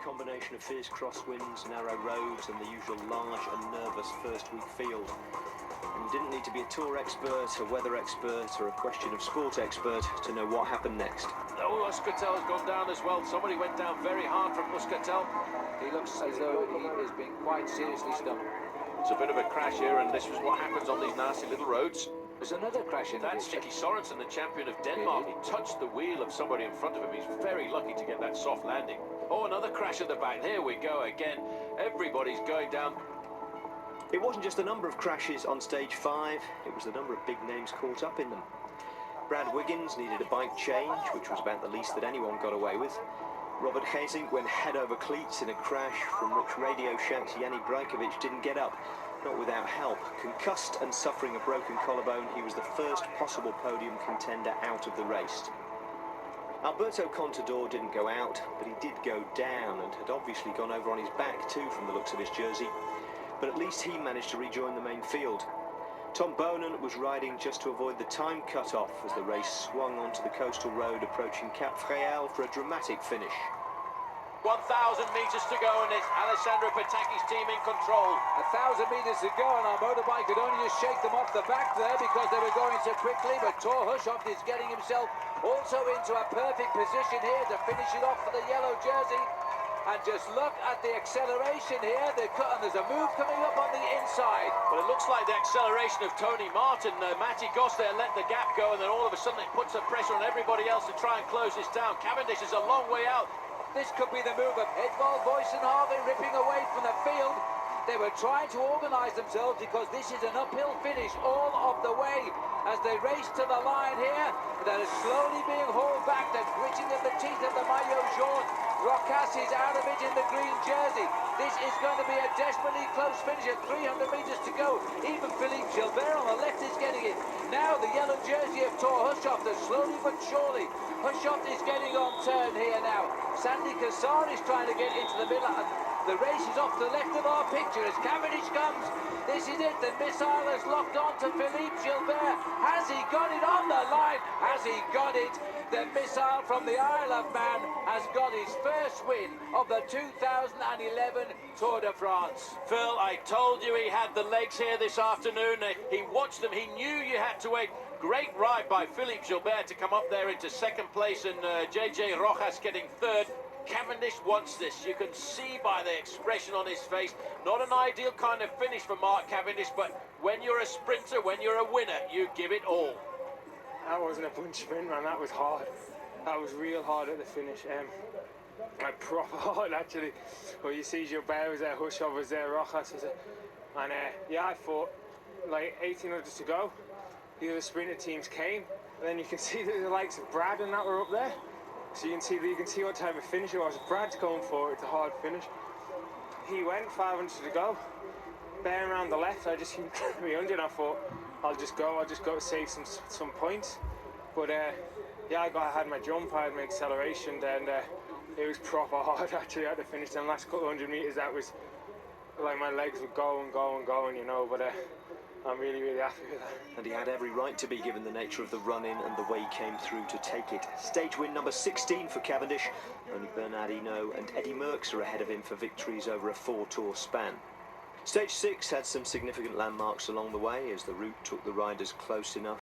combination of fierce crosswinds, narrow roads and the usual large and nervous first-week field. And you didn't need to be a tour expert, a weather expert or a question of sport expert to know what happened next. Oh, Muscatel's gone down as well. Somebody went down very hard from Muscatel. He looks as though he is being quite seriously stumped. It's a bit of a crash here, and this is what happens on these nasty little roads. There's another crash in That's Vicky Sorensen, the champion of Denmark. He touched the wheel of somebody in front of him. He's very lucky to get that soft landing. Oh, another crash at the back. Here we go again. Everybody's going down. It wasn't just the number of crashes on stage 5, it was the number of big names caught up in them. Brad Wiggins needed a bike change, which was about the least that anyone got away with. Robert Hezing went head over cleats in a crash from which radio shout Yanni Brajkovic didn't get up, not without help. Concussed and suffering a broken collarbone, he was the first possible podium contender out of the race. Alberto Contador didn't go out, but he did go down and had obviously gone over on his back too from the looks of his jersey. But at least he managed to rejoin the main field. Tom Bonan was riding just to avoid the time cut-off as the race swung onto the coastal road approaching Cap Fréhel for a dramatic finish. 1,000 metres to go, and it's Alessandro Pataki's team in control. 1,000 metres to go, and our motorbike could only just shake them off the back there because they were going so quickly, but Thor Hushovd is getting himself also into a perfect position here to finish it off for the yellow jersey. And just look at the acceleration here, and there's a move coming up on the inside. Well, it looks like the acceleration of Tony Martin. Matty Goss there let the gap go, and then all of a sudden it puts the pressure on everybody else to try and close this down. Cavendish is a long way out. This could be the move of Edvald Boysenhagen ripping away from the field. They were trying to organise themselves because this is an uphill finish all of the way as they race to the line here. That is slowly being hauled back. That's gritting at the teeth of the maillot jaune. Rojas is out of it in the green jersey. This is going to be a desperately close finish at 300 metres to go. Even Philippe Gilbert on the left is getting it. Now the yellow jersey of Thor Hushovd, slowly but surely. Hushovd is getting on turn here now. Sandy Kassar is trying to get into the middle. And the race is off to the left of our picture as Cavendish comes. This is it. The missile has locked on to Philippe Gilbert. Has he got it on the line? Has he got it? The missile from the Isle of Man has got his first win of the 2011 Tour de France. Phil, I told you he had the legs here this afternoon. He watched them. He knew you had to wait. Great ride by Philippe Gilbert to come up there into second place, and JJ Rojas getting third. Cavendish wants this. You can see by the expression on his face. Not an ideal kind of finish for Mark Cavendish, but when you're a sprinter, when you're a winner, you give it all. That wasn't a bunch sprint, man. That was hard. That was real hard at the finish. Like proper hard, actually. Well, you see Gilbert was there, Hushovd was there, Rojas was there. And yeah, I thought, like 1800 to go, the other sprinter teams came. And then you can see the likes of Brad and that were up there. So you can see what type of finish it was. Brad's going for it. It's a hard finish. He went 500 to go. Bearing around the left, I just hit 300. I thought I'll just go to save some points. But yeah, I had my jump, I had my acceleration, and it was proper hard actually at the finish. The last couple 100 meters, that was like my legs would go and go and go, you know. But I'm really, really happy with that. And he had every right to be, given the nature of the run-in and the way he came through to take it. Stage win number 16 for Cavendish. Only Bernard Hinault and Eddy Merckx are ahead of him for victories over a 4-tour span. Stage 6 had some significant landmarks along the way as the route took the riders close enough